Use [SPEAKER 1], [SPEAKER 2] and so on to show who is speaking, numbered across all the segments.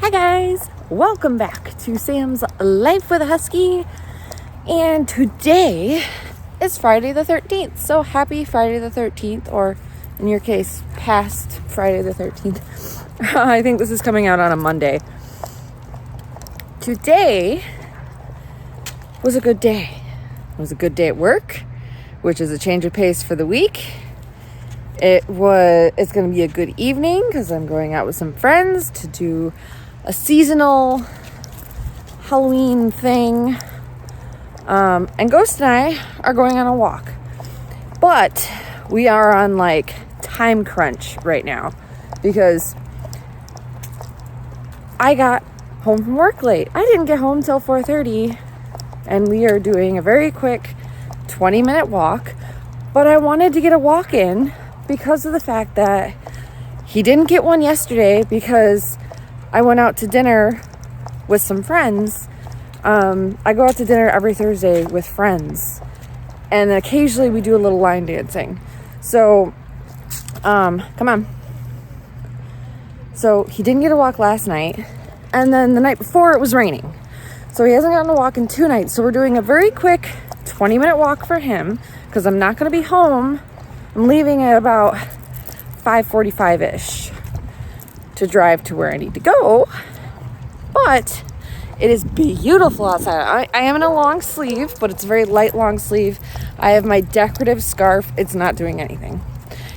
[SPEAKER 1] Hi guys, welcome back to Sam's Life with a Husky, and today is Friday the 13th, so happy Friday the 13th, or in your case, past Friday the 13th. I think this is coming out on a Monday. Today was a good day. It was a good day at work, which is a change of pace for the week. It's going to be a good evening because I'm going out with some friends to do a seasonal Halloween thing. And Ghost and I are going on a walk. But we are on like time crunch right now because I got home from work late. I didn't get home till 4:30, and we are doing a very quick 20-minute walk. But I wanted to get a walk in because of the fact that he didn't get one yesterday because I went out to dinner with some friends. I go out to dinner every Thursday with friends, and occasionally we do a little line dancing. So, come on. So he didn't get a walk last night, and then the night before it was raining. So he hasn't gotten a walk in 2 nights. So we're doing a very quick 20-minute walk for him because I'm not going to be home. I'm leaving at about 5:45-ish to drive to where I need to go. But it is beautiful outside. I am in a long sleeve, but it's a very light long sleeve. I have my decorative scarf. It's not doing anything.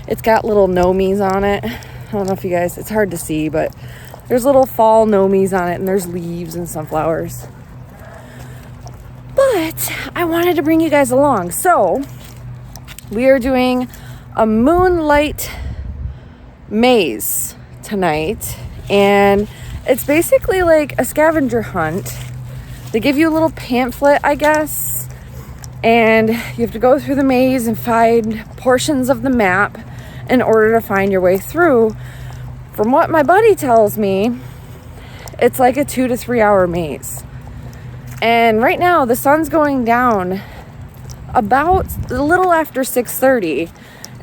[SPEAKER 1] It's got little nomies on it. I don't know if you guys, it's hard to see, but there's little fall nomies on it, and there's leaves and sunflowers. But I wanted to bring you guys along. So we are doing a Moonlight maze tonight, and it's basically like a scavenger hunt. They give you a little pamphlet, I guess, and you have to go through the maze and find portions of the map in order to find your way through. From what my buddy tells me, it's like a 2 to 3 hour maze. And right now the sun's going down about a little after 6:30,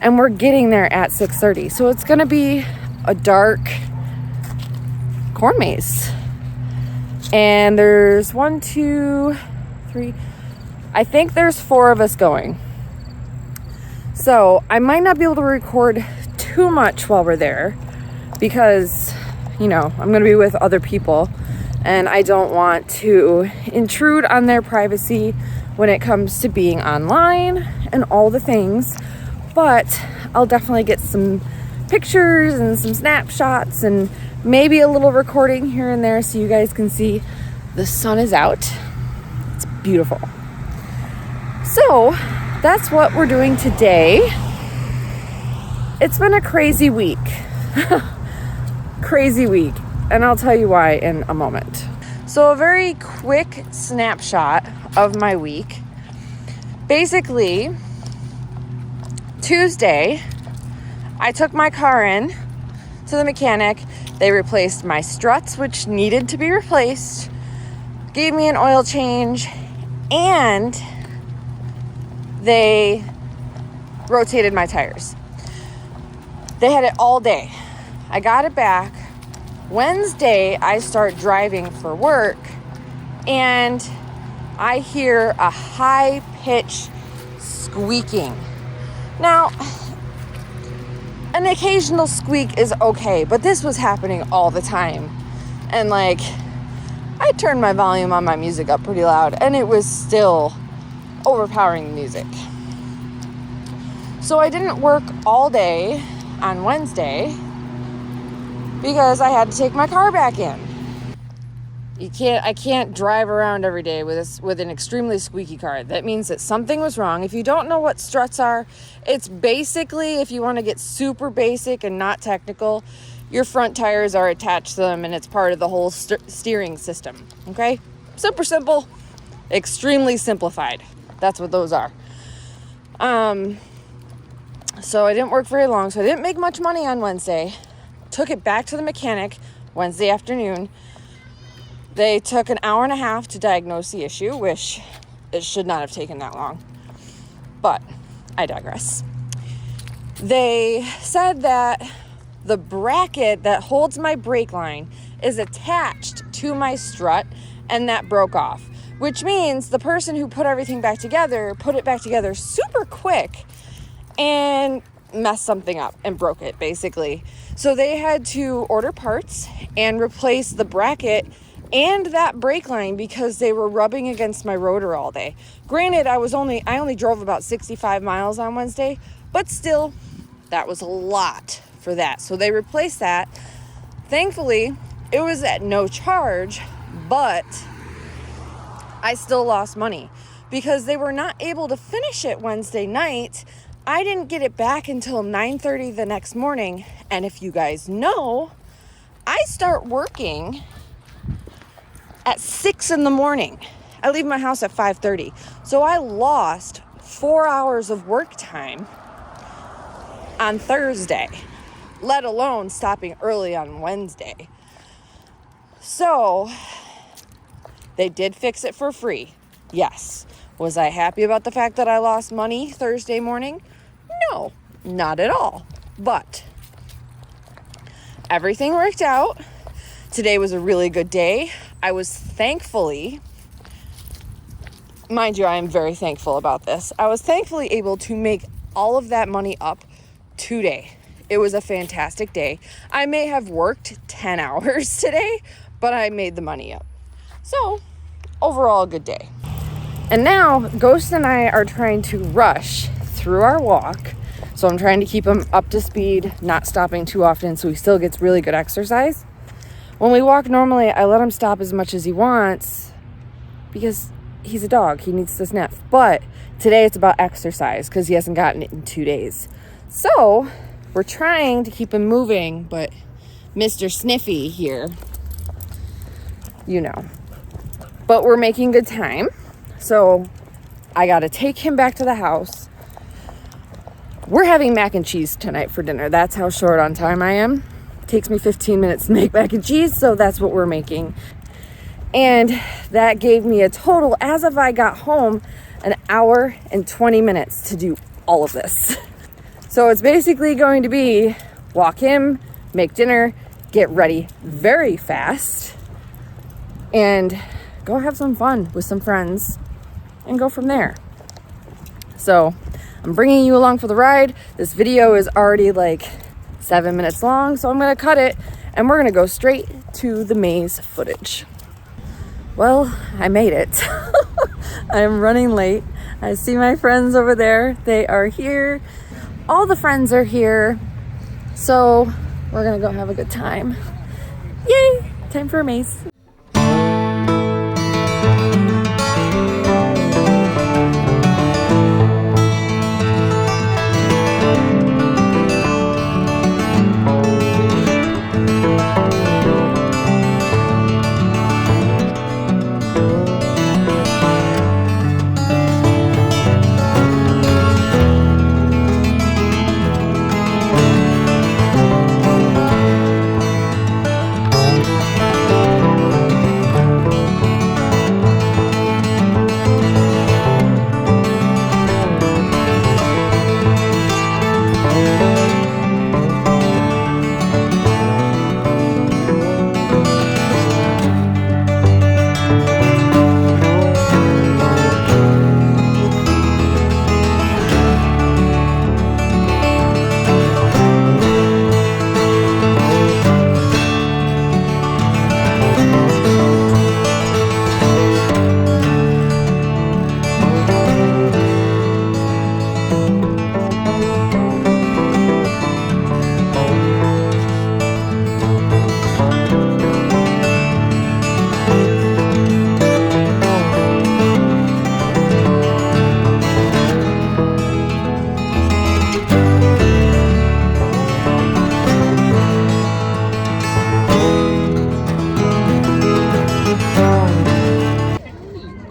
[SPEAKER 1] and we're getting there at 6:30. So it's going to be a dark corn maze. And there's 1, 2, 3. I think there's 4 of us going. So I might not be able to record too much while we're there because, I'm going to be with other people, and I don't want to intrude on their privacy when it comes to being online and all the things. But I'll definitely get some pictures and some snapshots and maybe a little recording here and there so you guys can see the sun is out. It's beautiful. So that's what we're doing today. It's been a crazy week. Crazy week. And I'll tell you why in a moment. So a very quick snapshot of my week. Basically, Tuesday, I took my car in to the mechanic. They replaced my struts, which needed to be replaced, gave me an oil change, and they rotated my tires. They had it all day. I got it back. Wednesday, I start driving for work, and I hear a high-pitched squeaking. Now, an occasional squeak is okay, but this was happening all the time. And I turned my volume on my music up pretty loud, and it was still overpowering the music. So I didn't work all day on Wednesday because I had to take my car back in. I can't drive around every day with an extremely squeaky car. That means that something was wrong. If you don't know what struts are, it's basically, if you want to get super basic and not technical, your front tires are attached to them, and it's part of the whole steering system. Okay? Super simple, extremely simplified. That's what those are. So I didn't work very long, so I didn't make much money on Wednesday. Took it back to the mechanic Wednesday afternoon. They took an hour and a half to diagnose the issue, which it should not have taken that long. But I digress. They said that the bracket that holds my brake line is attached to my strut, and that broke off, which means the person who put everything back together put it back together super quick and messed something up and broke it, basically. So they had to order parts and replace the bracket and that brake line because they were rubbing against my rotor all day. Granted, I only drove about 65 miles on Wednesday, but still, that was a lot for that. So they replaced that. Thankfully, it was at no charge, but I still lost money because they were not able to finish it Wednesday night. I didn't get it back until 9:30 the next morning. And if you guys know, I start working at 6 in the morning. I leave my house at 5:30. So I lost 4 hours of work time on Thursday, let alone stopping early on Wednesday. So they did fix it for free. Yes. Was I happy about the fact that I lost money Thursday morning? No, not at all. But everything worked out. Today was a really good day. I was thankfully, mind you, I am very thankful about this. I was thankfully able to make all of that money up today. It was a fantastic day. I may have worked 10 hours today, but I made the money up. So, overall, a good day. And now, Ghost and I are trying to rush through our walk. So I'm trying to keep him up to speed, not stopping too often so he still gets really good exercise. When we walk normally, I let him stop as much as he wants because he's a dog. He needs to sniff. But today it's about exercise because he hasn't gotten it in 2 days. So we're trying to keep him moving, but Mr. Sniffy here, you know. But we're making good time. So I got to take him back to the house. We're having mac and cheese tonight for dinner. That's how short on time I am. It takes me 15 minutes to make mac and cheese, so that's what we're making. And that gave me a total, as of I got home, an hour and 20 minutes to do all of this. So it's basically going to be walk him, make dinner, get ready very fast, and go have some fun with some friends and go from there. So I'm bringing you along for the ride. This video is already like 7 minutes long, so I'm gonna cut it and we're gonna go straight to the maze footage. Well, I made it. I'm running late. I see my friends over there. They are here. All the friends are here. So we're gonna go have a good time. Yay! Time for a maze.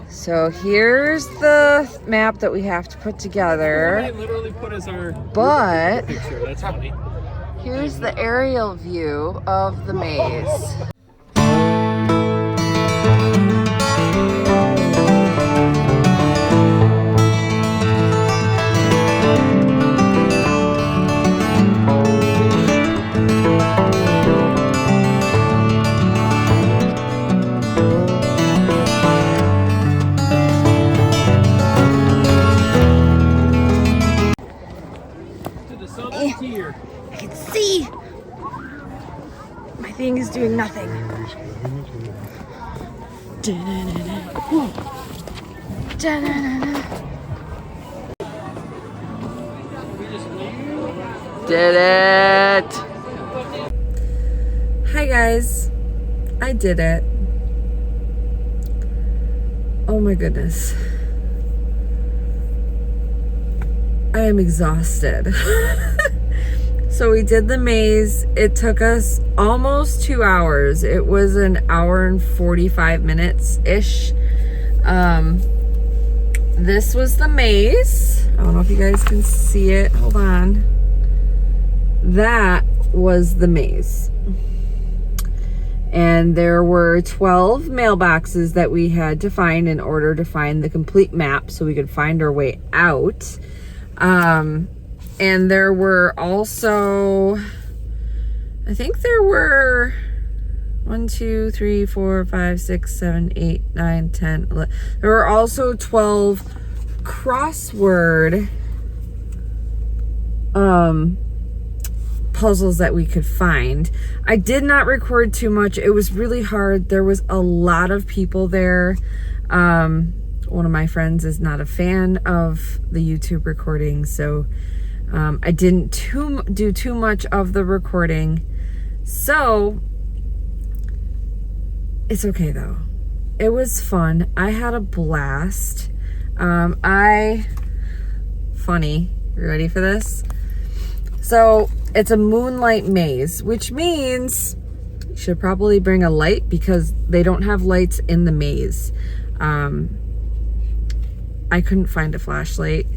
[SPEAKER 1] So here's the map that we have to put together. But here's the aerial view of the maze. nothing. Did it! Hi guys, I did it. Oh my goodness. I am exhausted. So we did the maze. It took us almost 2 hours. It was an hour and 45 minutes-ish. This was the maze. I don't know if you guys can see it. Hold on. That was the maze. And there were 12 mailboxes that we had to find in order to find the complete map so we could find our way out. And there were also, I think there were 1, 2, 3, 4, 5, 6, 7, 8, 9, 10, 11. There were also 12 crossword puzzles that we could find. I did not record too much. It was really hard. There was a lot of people there. One of my friends is not a fan of the YouTube recording, so I didn't do too much of the recording. So it's okay though. It was fun. I had a blast. Funny. You ready for this? So it's a moonlight maze, which means you should probably bring a light because they don't have lights in the maze. I couldn't find a flashlight.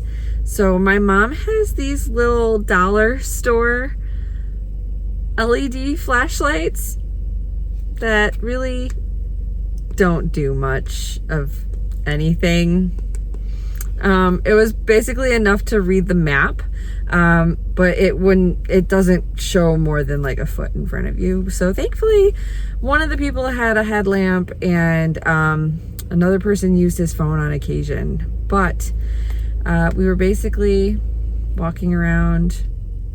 [SPEAKER 1] So my mom has these little dollar store LED flashlights that really don't do much of anything. It was basically enough to read the map, but it doesn't show more than like a foot in front of you. So thankfully one of the people had a headlamp and another person used his phone on occasion, but we were basically walking around,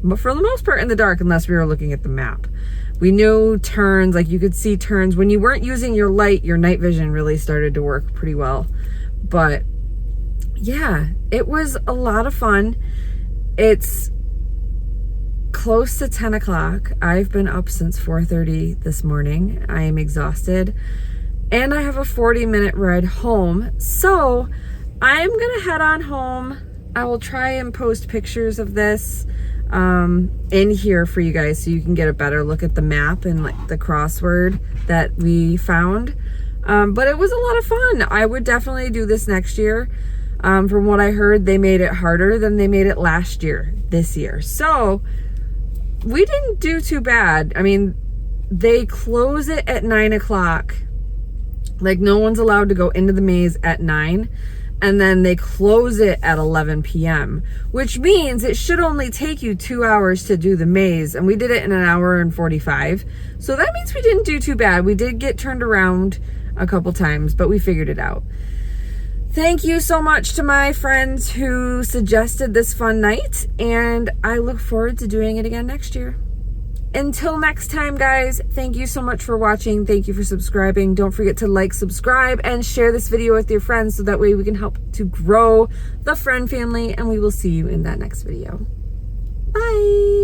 [SPEAKER 1] but for the most part in the dark, unless we were looking at the map. We knew turns, like you could see turns. When you weren't using your light, your night vision really started to work pretty well. But yeah, it was a lot of fun. It's close to 10 o'clock. I've been up since 4:30 this morning. I am exhausted and I have a 40-minute ride home. So I'm gonna head on home. I will try and post pictures of this in here for you guys so you can get a better look at the map and like the crossword that we found. But it was a lot of fun. I would definitely do this next year. From what I heard, they made it harder than they made it last year, this year. So we didn't do too bad. I mean, they close it at 9 o'clock. Like no one's allowed to go into the maze at 9. And then they close it at 11 p.m., which means it should only take you 2 hours to do the maze. And we did it in an hour and 45. So that means we didn't do too bad. We did get turned around a couple times, but we figured it out. Thank you so much to my friends who suggested this fun night, and I look forward to doing it again next year. Until next time, guys, thank you so much for watching. Thank you for subscribing. Don't forget to like, subscribe, and share this video with your friends so that way we can help to grow the friend family, and we will see you in that next video. Bye!